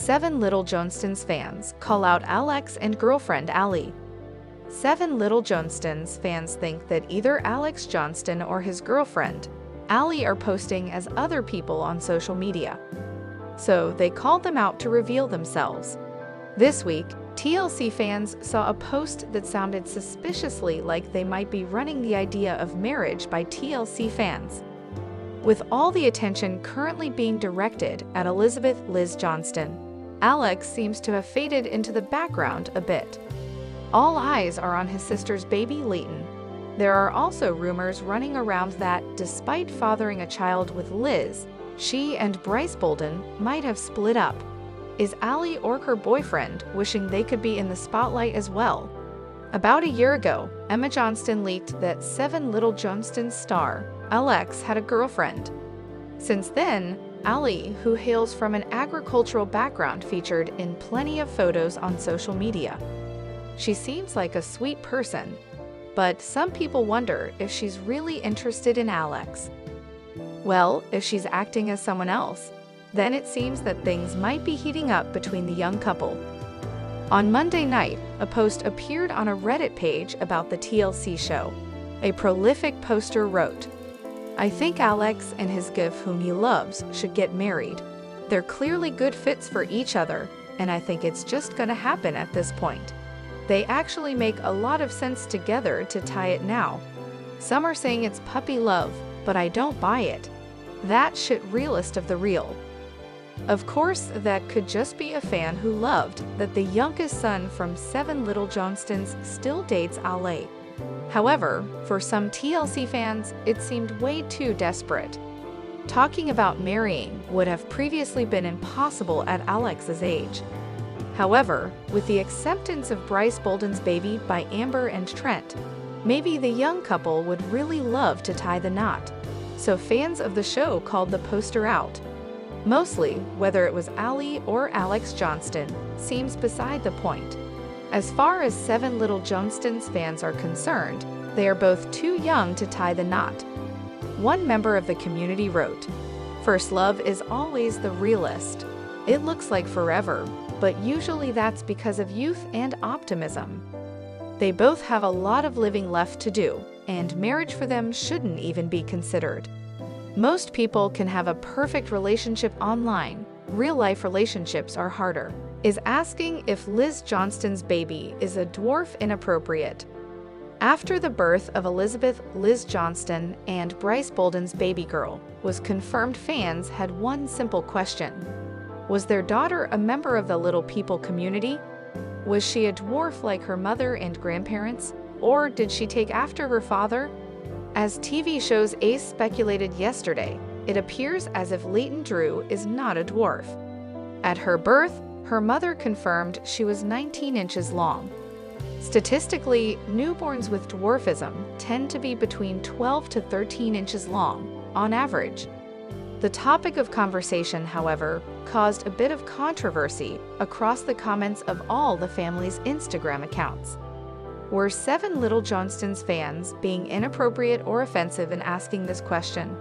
7 Little Johnstons fans call out Alex and girlfriend Allie. 7 Little Johnstons fans think that either Alex Johnston or his girlfriend, Allie, are posting as other people on social media. So they called them out to reveal themselves. This week, TLC fans saw a post that sounded suspiciously like they might be running the idea of marriage by TLC fans. With all the attention currently being directed at Elizabeth Liz Johnston, Alex seems to have faded into the background a bit. All eyes are on his sister's baby Leighton. There are also rumors running around that, despite fathering a child with Liz, she and Bryce Bolden might have split up. Is Allie or her boyfriend wishing they could be in the spotlight as well? About a year ago, Emma Johnston leaked that 7 Little Johnstons star, Alex, had a girlfriend. Since then, Allie, who hails from an agricultural background, featured in plenty of photos on social media. She seems like a sweet person, but some people wonder if she's really interested in Alex. Well, if she's acting as someone else, then it seems that things might be heating up between the young couple. On Monday night, a post appeared on a Reddit page about the TLC show. A prolific poster wrote, "I think Alex and his gif whom he loves should get married. They're clearly good fits for each other, and I think it's just gonna happen at this point. They actually make a lot of sense together to tie it now. Some are saying it's puppy love, but I don't buy it. That shit realist of the real." Of course, that could just be a fan who loved that the youngest son from 7 Little Johnstons still dates Allie. However, for some TLC fans, it seemed way too desperate. Talking about marrying would have previously been impossible at Alex's age. However, with the acceptance of Bryce Bolden's baby by Amber and Trent, maybe the young couple would really love to tie the knot. So fans of the show called the poster out. Mostly, whether it was Allie or Alex Johnston seems beside the point. As far as 7 Little Johnstons fans are concerned, they are both too young to tie the knot. One member of the community wrote, "First love is always the realist. It looks like forever, but usually that's because of youth and optimism. They both have a lot of living left to do, and marriage for them shouldn't even be considered. Most people can have a perfect relationship online. Real-life relationships are harder. Is asking if Liz Johnston's baby is a dwarf inappropriate?" After the birth of Elizabeth Liz Johnston and Bryce Bolden's baby girl was confirmed, fans had one simple question. Was their daughter a member of the Little People community? Was she a dwarf like her mother and grandparents? Or did she take after her father? As TV show's Ace speculated yesterday, it appears as if Leighton Drew is not a dwarf. At her birth, her mother confirmed she was 19 inches long. Statistically, newborns with dwarfism tend to be between 12 to 13 inches long, on average. The topic of conversation, however, caused a bit of controversy across the comments of all the family's Instagram accounts. Were 7 Little Johnstons fans being inappropriate or offensive in asking this question?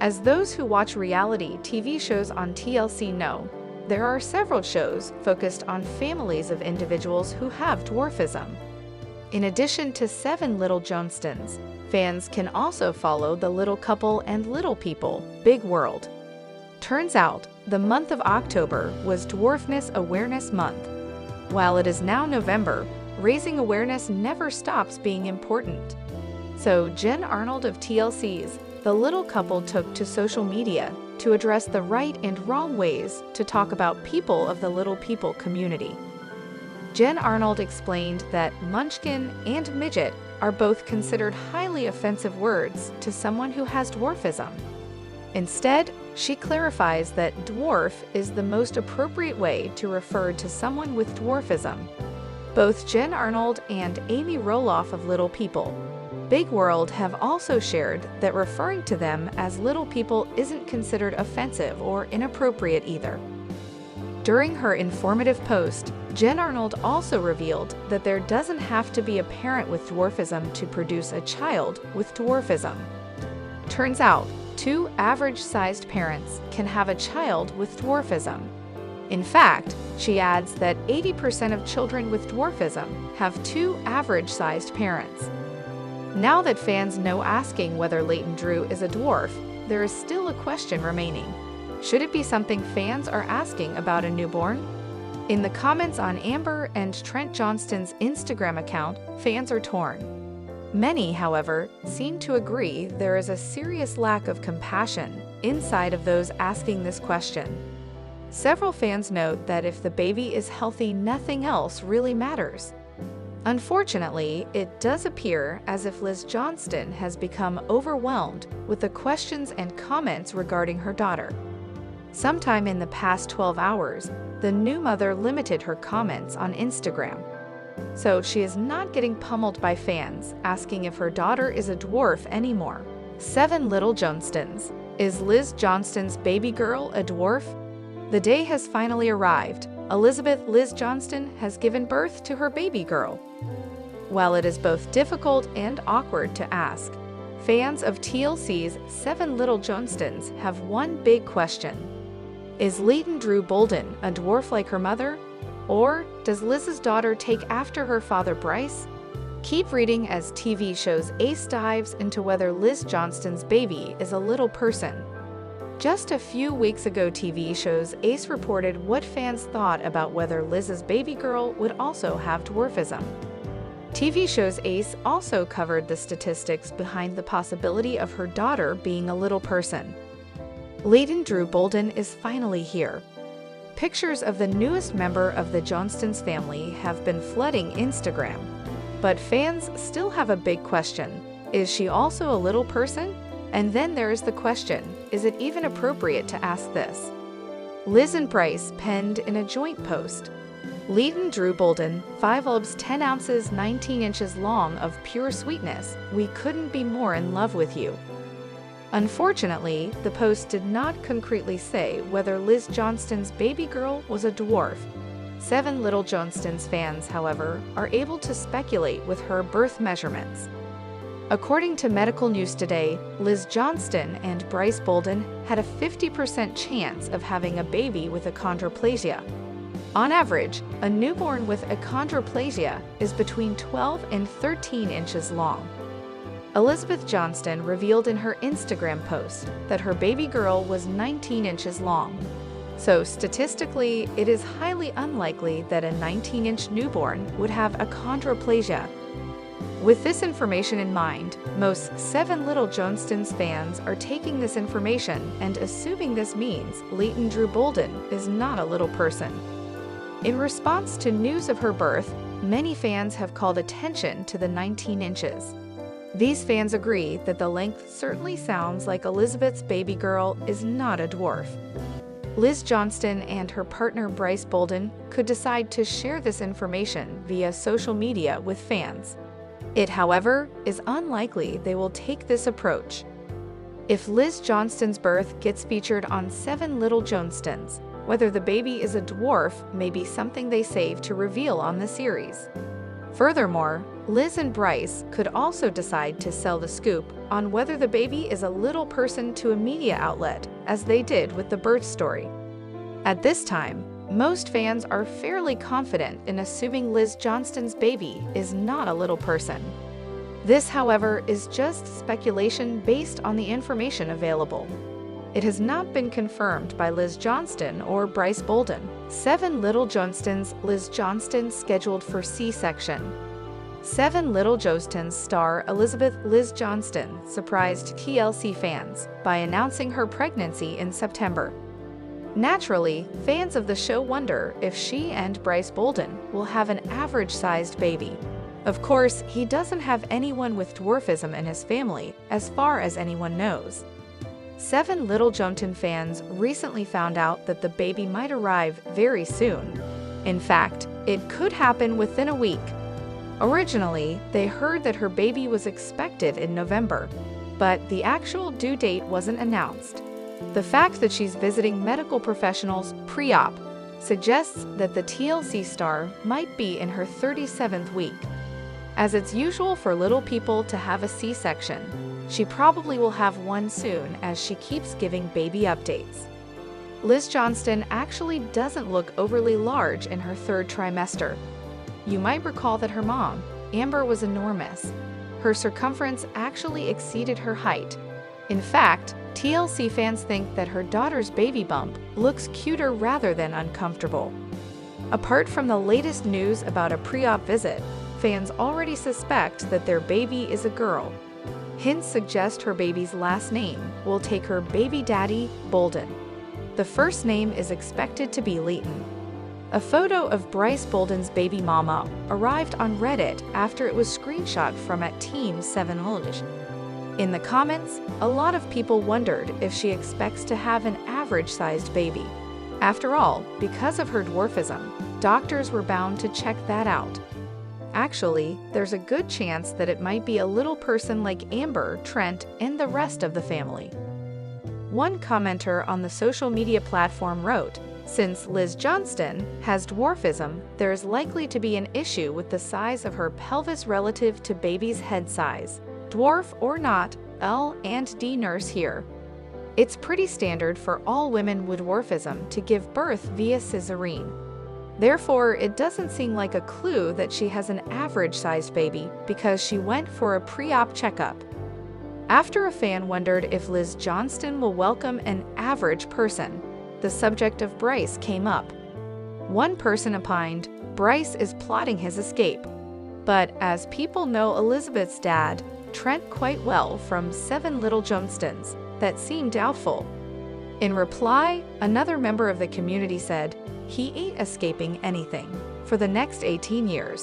As those who watch reality TV shows on TLC know, there are several shows focused on families of individuals who have dwarfism. In addition to 7 Little Johnstons, fans can also follow the Little Couple and Little People, Big World. Turns out, the month of October was Dwarfness Awareness Month. While it is now November, raising awareness never stops being important. So Jen Arnold of TLC's The Little Couple took to social media to address the right and wrong ways to talk about people of the Little People community. Jen Arnold explained that munchkin and midget are both considered highly offensive words to someone who has dwarfism. Instead, she clarifies that dwarf is the most appropriate way to refer to someone with dwarfism. Both Jen Arnold and Amy Roloff of Little People, Big World have also shared that referring to them as Little People isn't considered offensive or inappropriate either. During her informative post, Jen Arnold also revealed that there doesn't have to be a parent with dwarfism to produce a child with dwarfism. Turns out, 2 average-sized parents can have a child with dwarfism. In fact, she adds that 80% of children with dwarfism have two average-sized parents. Now that fans know asking whether Leighton Drew is a dwarf, there is still a question remaining. Should it be something fans are asking about a newborn? In the comments on Amber and Trent Johnston's Instagram account, fans are torn. Many, however, seem to agree there is a serious lack of compassion inside of those asking this question. Several fans note that if the baby is healthy, nothing else really matters. Unfortunately, it does appear as if Liz Johnston has become overwhelmed with the questions and comments regarding her daughter. Sometime in the past 12 hours, the new mother limited her comments on Instagram. So she is not getting pummeled by fans asking if her daughter is a dwarf anymore. 7 Little Johnstons. Is Liz Johnston's baby girl a dwarf? The day has finally arrived. Elizabeth Liz Johnston has given birth to her baby girl. While it is both difficult and awkward to ask, fans of TLC's 7 Little Johnstons have one big question. Is Leighton Drew Bolden a dwarf like her mother? Or does Liz's daughter take after her father Bryce? Keep reading as TV show's Ace dives into whether Liz Johnston's baby is a little person. Just a few weeks ago, TV show's Ace reported what fans thought about whether Liz's baby girl would also have dwarfism. TV show's Ace also covered the statistics behind the possibility of her daughter being a little person. Leighton Drew Bolden is finally here. Pictures of the newest member of the Johnston's family have been flooding Instagram. But fans still have a big question. Is she also a little person? And then there is the question, is it even appropriate to ask this? Liz and Bryce penned in a joint post. Leighton Drew Bolden, 5 lbs 10 ounces 19 inches long of pure sweetness, we couldn't be more in love with you. Unfortunately, the post did not concretely say whether Liz Johnston's baby girl was a dwarf. 7 Little Johnstons fans, however, are able to speculate with her birth measurements. According to Medical News Today, Liz Johnston and Bryce Bolden had a 50% chance of having a baby with achondroplasia. On average, a newborn with achondroplasia is between 12 and 13 inches long. Elizabeth Johnston revealed in her Instagram post that her baby girl was 19 inches long. So statistically, it is highly unlikely that a 19-inch newborn would have achondroplasia. With this information in mind, most 7 Little Johnstons fans are taking this information and assuming this means Leighton Drew Bolden is not a little person. In response to news of her birth, many fans have called attention to the 19 inches. These fans agree that the length certainly sounds like Elizabeth's baby girl is not a dwarf. Liz Johnston and her partner Bryce Bolden could decide to share this information via social media with fans. It, however, is unlikely they will take this approach. If Liz Johnston's birth gets featured on 7 Little Johnstons, whether the baby is a dwarf may be something they save to reveal on the series. Furthermore, Liz and Bryce could also decide to sell the scoop on whether the baby is a little person to a media outlet, as they did with the birth story. At this time, most fans are fairly confident in assuming Liz Johnston's baby is not a little person. This, however, is just speculation based on the information available. It has not been confirmed by Liz Johnston or Bryce Bolden. 7 Little Johnstons. Liz Johnston scheduled for C-section. 7 Little Johnstons star Elizabeth Liz Johnston surprised TLC fans by announcing her pregnancy in September. Naturally, fans of the show wonder if she and Bryce Bolden will have an average-sized baby. Of course, he doesn't have anyone with dwarfism in his family, as far as anyone knows. 7 Little Johnstons fans recently found out that the baby might arrive very soon. In fact, it could happen within a week. Originally, they heard that her baby was expected in November, but the actual due date wasn't announced. The fact that she's visiting medical professionals pre-op suggests that the TLC star might be in her 37th week. As it's usual for little people to have a C-section, she probably will have one soon as she keeps giving baby updates. Liz Johnston actually doesn't look overly large in her third trimester. You might recall that her mom, Amber, was enormous. Her circumference actually exceeded her height. In fact, TLC fans think that her daughter's baby bump looks cuter rather than uncomfortable. Apart from the latest news about a pre-op visit, fans already suspect that their baby is a girl. Hints suggest her baby's last name will take her baby daddy, Bolden. The first name is expected to be Leighton. A photo of Bryce Bolden's baby mama arrived on Reddit after it was screenshot from at Team 7 Village. In the comments, a lot of people wondered if she expects to have an average-sized baby. After all, because of her dwarfism, doctors were bound to check that out. Actually, there's a good chance that it might be a little person like Amber, Trent, and the rest of the family. One commenter on the social media platform wrote, "Since Liz Johnston has dwarfism, there is likely to be an issue with the size of her pelvis relative to baby's head size. Dwarf or not, L&D nurse here. It's pretty standard for all women with dwarfism to give birth via cesarean. Therefore, it doesn't seem like a clue that she has an average-sized baby because she went for a pre-op checkup." After a fan wondered if Liz Johnston will welcome an average person, the subject of Bryce came up. One person opined, Bryce is plotting his escape. But as people know Elizabeth's dad, Trent, quite well from 7 Little Johnstons, that seemed doubtful. In reply, another member of the community said, "He ain't escaping anything for the next 18 years.